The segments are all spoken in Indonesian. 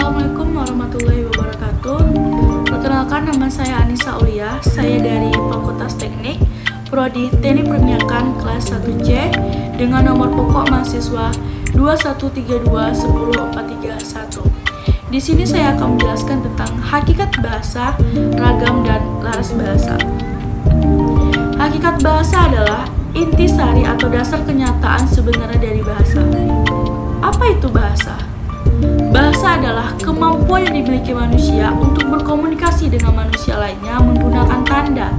Assalamualaikum warahmatullahi wabarakatuh. Perkenalkan, nama saya Anissa Aulia. Saya dari Fakultas Teknik, Prodi Teknik Perminyakan kelas 1C dengan nomor pokok mahasiswa 21321041. Di sini saya akan menjelaskan tentang hakikat bahasa, ragam, dan laras bahasa. Hakikat bahasa adalah intisari atau dasar kenyataan sebenarnya dari bahasa. Apa itu bahasa? Bahasa adalah kemampuan yang dimiliki manusia untuk berkomunikasi dengan manusia lainnya menggunakan tanda,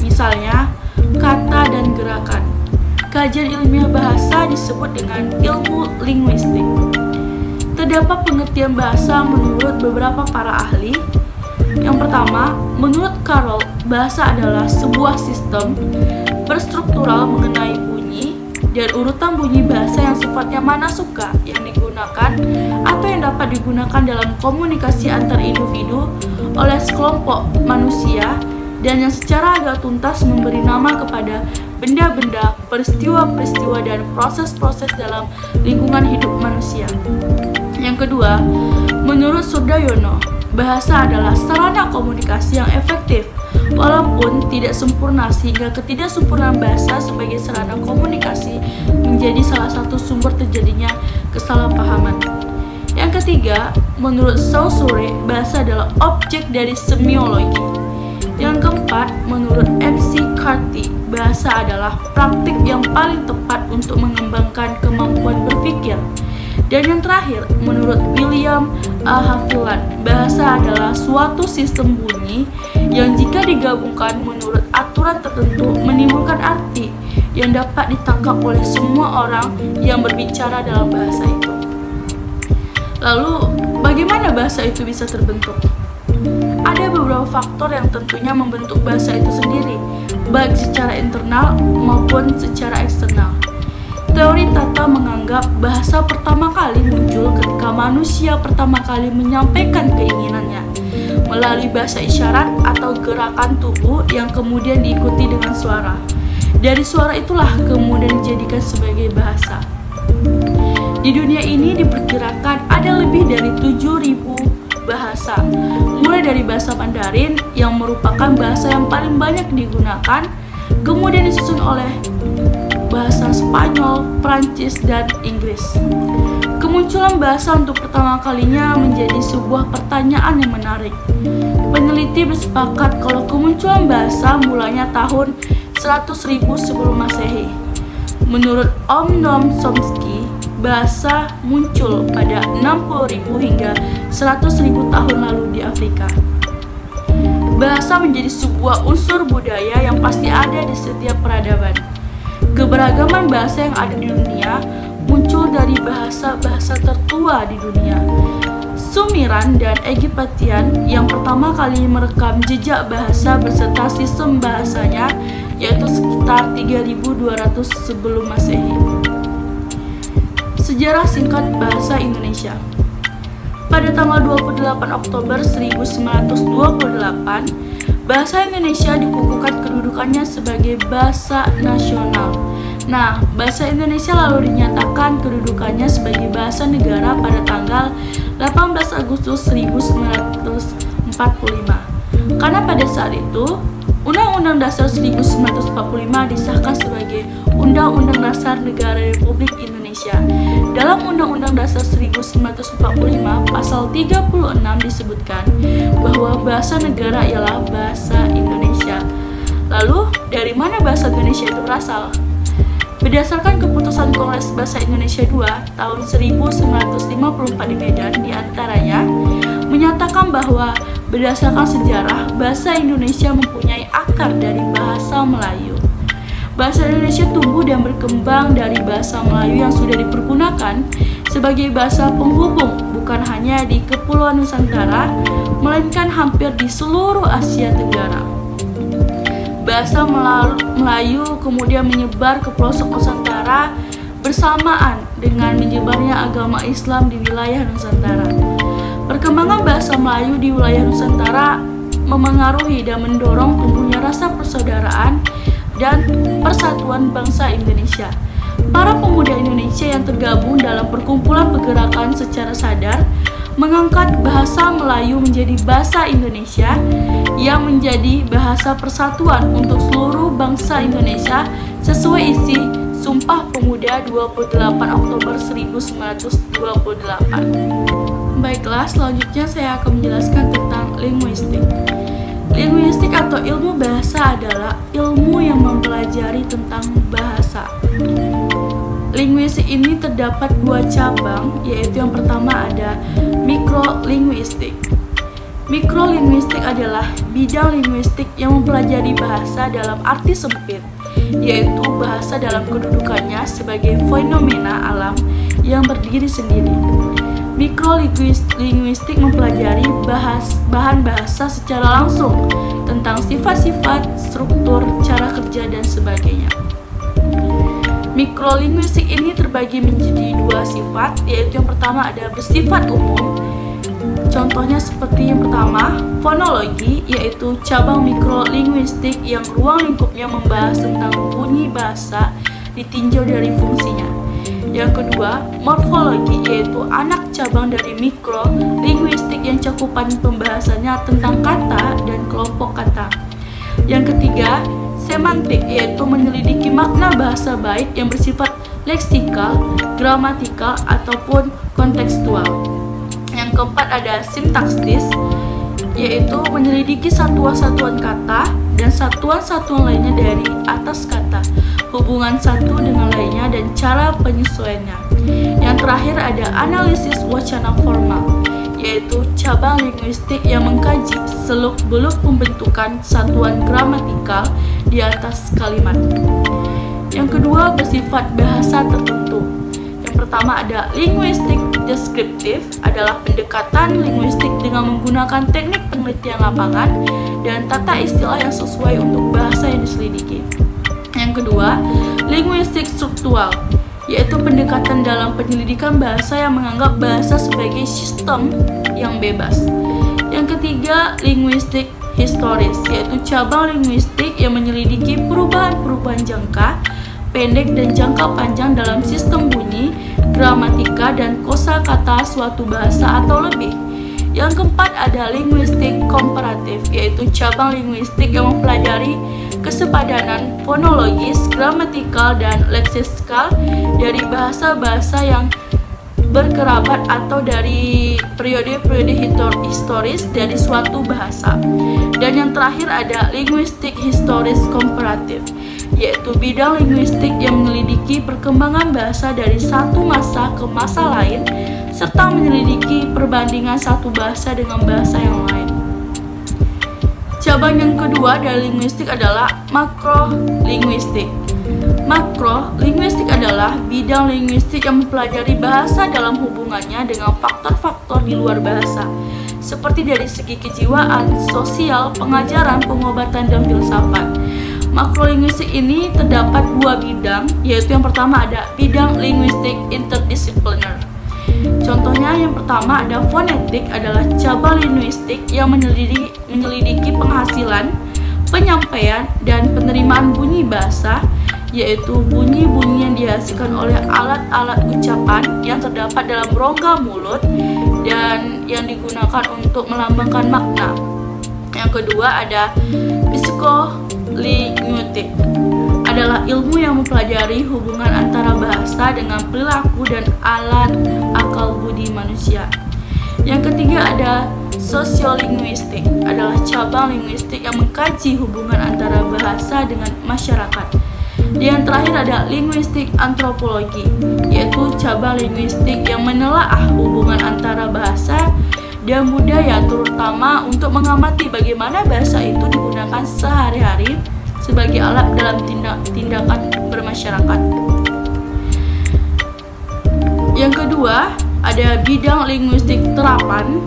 misalnya kata dan gerakan. Kajian ilmiah bahasa disebut dengan ilmu linguistik. Terdapat pengertian bahasa menurut beberapa para ahli. Yang pertama, menurut Carroll, bahasa adalah sebuah sistem berstruktural mengenai bunyi dan urutan bunyi bahasa yang sifatnya manasuka yang digunakan atau yang dapat digunakan dalam komunikasi antar individu oleh sekelompok manusia dan yang secara agak tuntas memberi nama kepada benda-benda, peristiwa-peristiwa, dan proses-proses dalam lingkungan hidup manusia. Yang kedua, menurut Sudaryono, bahasa adalah sarana komunikasi yang efektif walaupun tidak sempurna, sehingga ketidaksempurnaan bahasa sebagai sarana komunikasi menjadi salah satu sumber terjadinya kesalahpahaman. Yang ketiga, menurut Saussure, bahasa adalah objek dari semiologi. Yang keempat, menurut MC Carty, bahasa adalah praktik yang paling tepat untuk mengembangkan kemampuan berpikir. Dan yang terakhir, menurut William A. Haviland, bahasa adalah suatu sistem bunyi yang jika digabungkan menurut aturan tertentu menimbulkan arti yang dapat ditangkap oleh semua orang yang berbicara dalam bahasa itu. Lalu, bagaimana bahasa itu bisa terbentuk? Ada beberapa faktor yang tentunya membentuk bahasa itu sendiri, baik secara internal maupun secara eksternal. Teori tata menganggap bahasa pertama kali muncul ketika manusia pertama kali menyampaikan keinginannya melalui bahasa isyarat atau gerakan tubuh yang kemudian diikuti dengan suara. Dari suara itulah kemudian dijadikan sebagai bahasa. Di dunia ini diperkirakan ada lebih dari 7.000 bahasa, mulai dari bahasa Mandarin yang merupakan bahasa yang paling banyak digunakan, kemudian disusun oleh bahasa Spanyol, Prancis, dan Inggris. Kemunculan bahasa untuk pertama kalinya menjadi sebuah pertanyaan yang menarik. Peneliti bersepakat kalau kemunculan bahasa mulanya tahun 100.000 sebelum Masehi. Menurut Om Noam Chomsky, bahasa muncul pada 60.000 hingga 100.000 tahun lalu di Afrika. Bahasa menjadi sebuah unsur budaya yang pasti ada di setiap peradaban. Keberagaman bahasa yang ada di dunia muncul dari bahasa-bahasa tertua di dunia. Sumeran dan Egyptian yang pertama kali merekam jejak bahasa beserta sistem bahasanya yaitu sekitar 3200 sebelum Masehi. Sejarah singkat bahasa Indonesia. Pada tanggal 28 Oktober 1928, bahasa Indonesia dikukuhkan kedudukannya sebagai bahasa nasional. Nah, bahasa Indonesia lalu dinyatakan kedudukannya sebagai bahasa negara pada tanggal 18 Agustus 1945. Karena pada saat itu, Undang-Undang Dasar 1945 disahkan sebagai Undang-Undang Dasar Negara Republik Indonesia. Dalam Undang-Undang Dasar 1945, pasal 36 disebutkan bahwa bahasa negara ialah bahasa Indonesia. Lalu, dari mana bahasa Indonesia itu berasal? Berdasarkan keputusan Kongres Bahasa Indonesia II tahun 1954 di Medan, diantaranya menyatakan bahwa berdasarkan sejarah, bahasa Indonesia mempunyai akar dari bahasa Melayu. Bahasa Indonesia tumbuh dan berkembang dari bahasa Melayu yang sudah dipergunakan sebagai bahasa penghubung bukan hanya di Kepulauan Nusantara, melainkan hampir di seluruh Asia Tenggara. Bahasa Melayu kemudian menyebar ke pelosok Nusantara bersamaan dengan menyebarnya agama Islam di wilayah Nusantara. Perkembangan bahasa Melayu di wilayah Nusantara memengaruhi dan mendorong tumbuhnya rasa persaudaraan dan persatuan bangsa Indonesia. Para pemuda Indonesia yang tergabung dalam perkumpulan pergerakan secara sadar mengangkat bahasa Melayu menjadi bahasa Indonesia yang menjadi bahasa persatuan untuk seluruh bangsa Indonesia sesuai isi Sumpah Pemuda 28 Oktober 1928. Baiklah, selanjutnya saya akan menjelaskan tentang linguistik. Linguistik atau ilmu bahasa adalah ilmu yang mempelajari tentang bahasa. Linguistik ini terdapat dua cabang, yaitu yang pertama ada mikrolinguistik. Mikrolinguistik adalah bidang linguistik yang mempelajari bahasa dalam arti sempit, yaitu bahasa dalam kedudukannya sebagai fenomena alam yang berdiri sendiri. Mikrolinguistik mempelajari bahan bahasa secara langsung tentang sifat-sifat, struktur, cara kerja, dan sebagainya. Mikrolinguistik ini terbagi menjadi dua sifat, yaitu yang pertama ada bersifat umum. Contohnya seperti yang pertama, fonologi, yaitu cabang mikrolinguistik yang ruang lingkupnya membahas tentang bunyi bahasa ditinjau dari fungsinya. Yang kedua, morfologi, yaitu anak cabang dari mikrolinguistik yang cakupan pembahasannya tentang kata dan kelompok kata. Yang ketiga, semantik, yaitu menyelidiki makna bahasa baik yang bersifat leksikal, gramatikal, ataupun kontekstual. Yang keempat ada sintaksis, yaitu menyelidiki satuan-satuan kata dan satuan-satuan lainnya dari atas kata, hubungan satu dengan lainnya, dan cara penyesuaiannya. Yang terakhir ada analisis wacana formal, yaitu cabang linguistik yang mengkaji seluk-beluk pembentukan satuan gramatikal di atas kalimat. Yang kedua, bersifat bahasa tertentu. Yang pertama ada linguistik deskriptif, adalah pendekatan linguistik dengan menggunakan teknik penelitian lapangan dan tata istilah yang sesuai untuk bahasa yang diselidiki. Yang kedua, linguistik struktural, yaitu pendekatan dalam penyelidikan bahasa yang menganggap bahasa sebagai sistem yang bebas. Yang ketiga, linguistik historis, yaitu cabang linguistik yang menyelidiki perubahan-perubahan jangka pendek dan jangka panjang dalam sistem bunyi, gramatika, dan kosakata suatu bahasa atau lebih. Yang keempat ada linguistik komparatif, yaitu cabang linguistik yang mempelajari kesepadanan fonologis, gramatikal, dan leksikal dari bahasa-bahasa yang berkerabat atau dari periode-periode historis dari suatu bahasa. Dan yang terakhir ada linguistik historis komparatif, yaitu bidang linguistik yang menyelidiki perkembangan bahasa dari satu masa ke masa lain serta menyelidiki perbandingan satu bahasa dengan bahasa yang lain. Cabang yang kedua dari linguistik adalah makrolinguistik. Makrolinguistik adalah bidang linguistik yang mempelajari bahasa dalam hubungannya dengan faktor-faktor di luar bahasa, seperti dari segi kejiwaan, sosial, pengajaran, pengobatan, dan filsafat. Makrolinguistik ini terdapat dua bidang, yaitu yang pertama ada bidang linguistik interdisipliner. Contohnya yang pertama ada fonetik, adalah cabang linguistik yang menyelidiki penghasilan, penyampaian, dan penerimaan bunyi bahasa, yaitu bunyi-bunyi yang dihasilkan oleh alat-alat ucapan yang terdapat dalam rongga mulut dan yang digunakan untuk melambangkan makna. Yang kedua ada psikolinguistik, adalah ilmu yang mempelajari hubungan antara bahasa dengan perilaku dan alat akal budi manusia. Yang ketiga ada sosiolinguistik, adalah cabang linguistik yang mengkaji hubungan antara bahasa dengan masyarakat. Yang terakhir ada linguistik antropologi, yaitu cabang linguistik yang menelaah hubungan antara bahasa dan budaya, terutama untuk mengamati bagaimana bahasa itu digunakan sehari-hari sebagai alat dalam tindakan bermasyarakat. Yang kedua ada bidang linguistik terapan.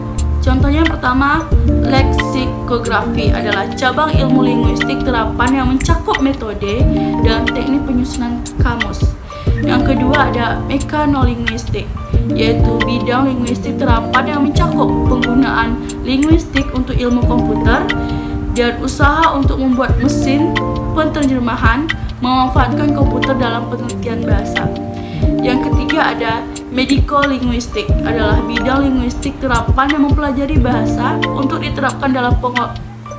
Contohnya yang pertama, leksikografi, adalah cabang ilmu linguistik terapan yang mencakup metode dan teknik penyusunan kamus. Yang kedua ada mekanolinguistik, yaitu bidang linguistik terapan yang mencakup penggunaan linguistik untuk ilmu komputer dan usaha untuk membuat mesin penerjemahan memanfaatkan komputer dalam penelitian bahasa. Yang ketiga ada Mediko-linguistik adalah bidang linguistik terapan yang mempelajari bahasa untuk diterapkan dalam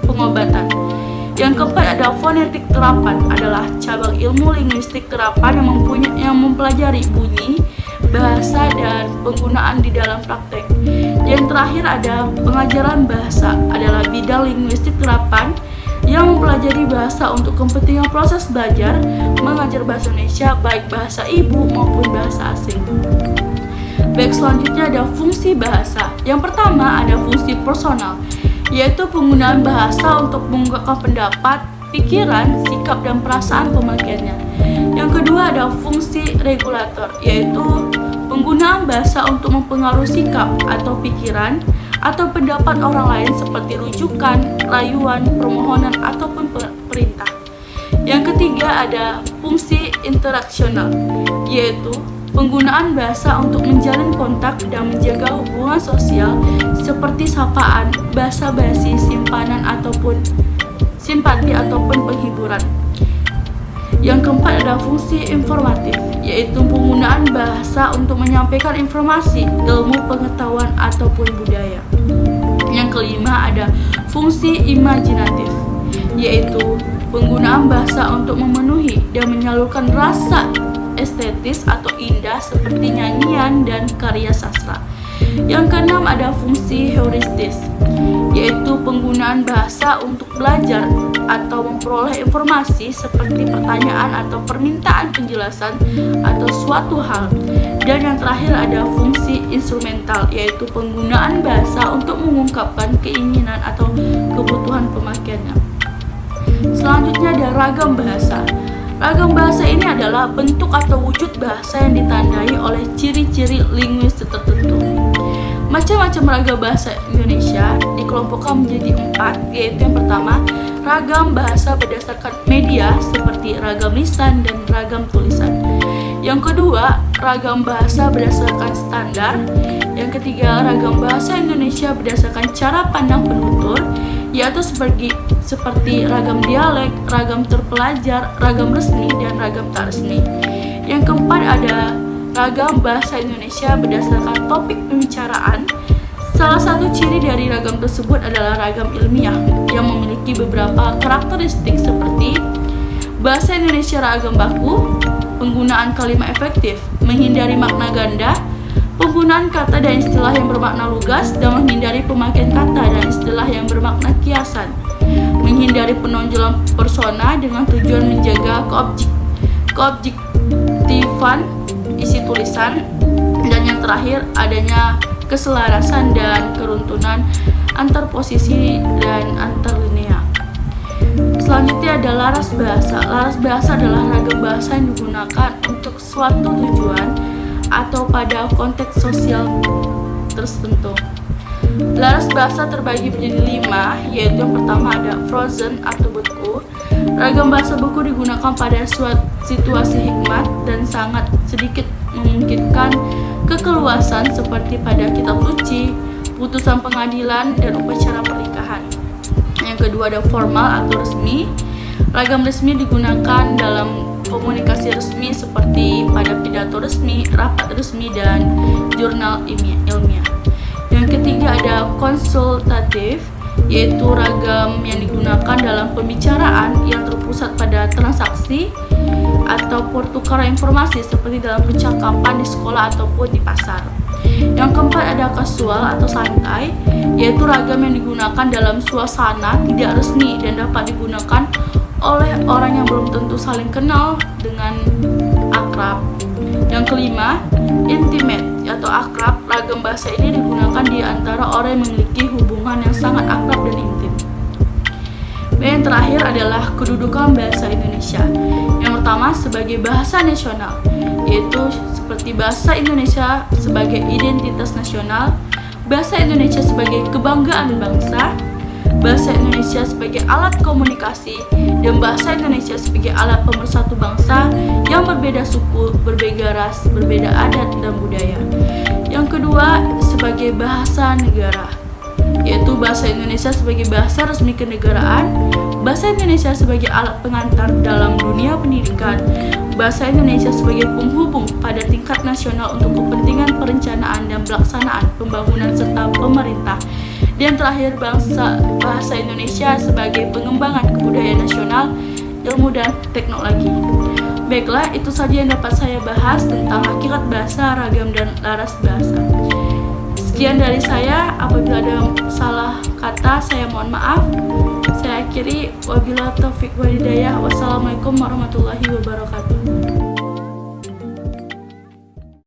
pengobatan. Yang keempat ada fonetik terapan, adalah cabang ilmu linguistik terapan yang mempelajari bunyi, bahasa, dan penggunaan di dalam praktek. Yang terakhir ada pengajaran bahasa, adalah bidang linguistik terapan yang mempelajari bahasa untuk kepentingan proses belajar mengajar bahasa Indonesia, baik bahasa ibu maupun bahasa asing. Baik, selanjutnya ada fungsi bahasa. Yang pertama ada fungsi personal, yaitu penggunaan bahasa untuk mengungkapkan pendapat, pikiran, sikap, dan perasaan pemakaiannya. Yang kedua ada fungsi regulator, yaitu penggunaan bahasa untuk mempengaruhi sikap atau pikiran atau pendapat orang lain seperti rujukan, rayuan, permohonan, ataupun perintah. Yang ketiga ada fungsi interaksional, yaitu penggunaan bahasa untuk menjalin kontak dan menjaga hubungan sosial seperti sapaan, basa-basi, simpanan ataupun simpati ataupun penghiburan. Yang keempat ada fungsi informatif, yaitu penggunaan bahasa untuk menyampaikan informasi, ilmu, pengetahuan ataupun budaya. Yang kelima ada fungsi imajinatif, yaitu penggunaan bahasa untuk memenuhi dan menyalurkan rasa estetis atau indah seperti nyanyian dan karya sastra. Yang keenam ada fungsi heuristis, yaitu penggunaan bahasa untuk belajar atau memperoleh informasi seperti pertanyaan atau permintaan penjelasan atau suatu hal. Dan yang terakhir ada fungsi instrumental, yaitu penggunaan bahasa untuk mengungkapkan keinginan atau kebutuhan pemakaiannya. Selanjutnya ada ragam bahasa. Ragam bahasa ini adalah bentuk atau wujud bahasa yang ditandai oleh ciri-ciri linguistik tertentu. Macam-macam ragam bahasa Indonesia dikelompokkan menjadi 4, yaitu yang pertama, ragam bahasa berdasarkan media seperti ragam lisan dan ragam tulisan. Yang kedua, ragam bahasa berdasarkan standar. Yang ketiga, ragam bahasa Indonesia berdasarkan cara pandang penutur, yaitu seperti ragam dialek, ragam terpelajar, ragam resmi, dan ragam tak resmi. Yang keempat ada ragam bahasa Indonesia berdasarkan topik pembicaraan. Salah satu ciri dari ragam tersebut adalah ragam ilmiah yang memiliki beberapa karakteristik seperti bahasa Indonesia ragam baku, penggunaan kalimat efektif, menghindari makna ganda, penggunaan kata dan istilah yang bermakna lugas dan menghindari pemakaian kata dan istilah yang bermakna kiasan, menghindari penonjolan persona dengan tujuan menjaga keobjektifan isi tulisan, dan yang terakhir adanya keselarasan dan keruntuhan antar posisi dan antar linea. Selanjutnya ada laras bahasa. Laras bahasa adalah ragam bahasa yang digunakan untuk suatu tujuan atau pada konteks sosial tertentu. Laras bahasa terbagi menjadi 5, yaitu yang pertama ada frozen atau beku. Ragam bahasa beku digunakan pada suatu situasi hikmat dan sangat sedikit memungkinkan kekeluasan seperti pada kitab suci, putusan pengadilan, dan upacara pernikahan. Yang kedua ada formal atau resmi. Ragam resmi digunakan dalam komunikasi resmi seperti pada pidato resmi, rapat resmi, dan jurnal ilmiah. Yang ketiga ada konsultatif, yaitu ragam yang digunakan dalam pembicaraan yang terpusat pada transaksi atau pertukaran informasi seperti dalam percakapan di sekolah ataupun di pasar. Yang keempat ada kasual atau santai, yaitu ragam yang digunakan dalam suasana tidak resmi dan dapat digunakan oleh orang yang belum tentu saling kenal dengan akrab. Yang kelima, intimate atau akrab. Ragam bahasa ini digunakan di antara orang yang memiliki hubungan yang sangat akrab dan intim. Dan yang terakhir adalah kedudukan bahasa Indonesia. Yang pertama sebagai bahasa nasional, yaitu seperti bahasa Indonesia sebagai identitas nasional, bahasa Indonesia sebagai kebanggaan bangsa, bahasa Indonesia sebagai alat komunikasi, dan bahasa Indonesia sebagai alat pemersatu bangsa yang berbeda suku, berbeda ras, berbeda adat dan budaya. Yang kedua sebagai bahasa negara, yaitu bahasa Indonesia sebagai bahasa resmi kenegaraan, bahasa Indonesia sebagai alat pengantar dalam dunia pendidikan, bahasa Indonesia sebagai penghubung pada tingkat nasional untuk kepentingan perencanaan dan pelaksanaan pembangunan serta pemerintah, dan terakhir bahasa Indonesia sebagai pengembangan kebudayaan nasional, ilmu dan teknologi. Baiklah, itu saja yang dapat saya bahas tentang hakikat bahasa, ragam, dan laras bahasa. Sekian dari saya, apabila ada salah kata saya mohon maaf. Saya akhiri, wabillahi taufiq wal hidayah. Wassalamualaikum warahmatullahi wabarakatuh.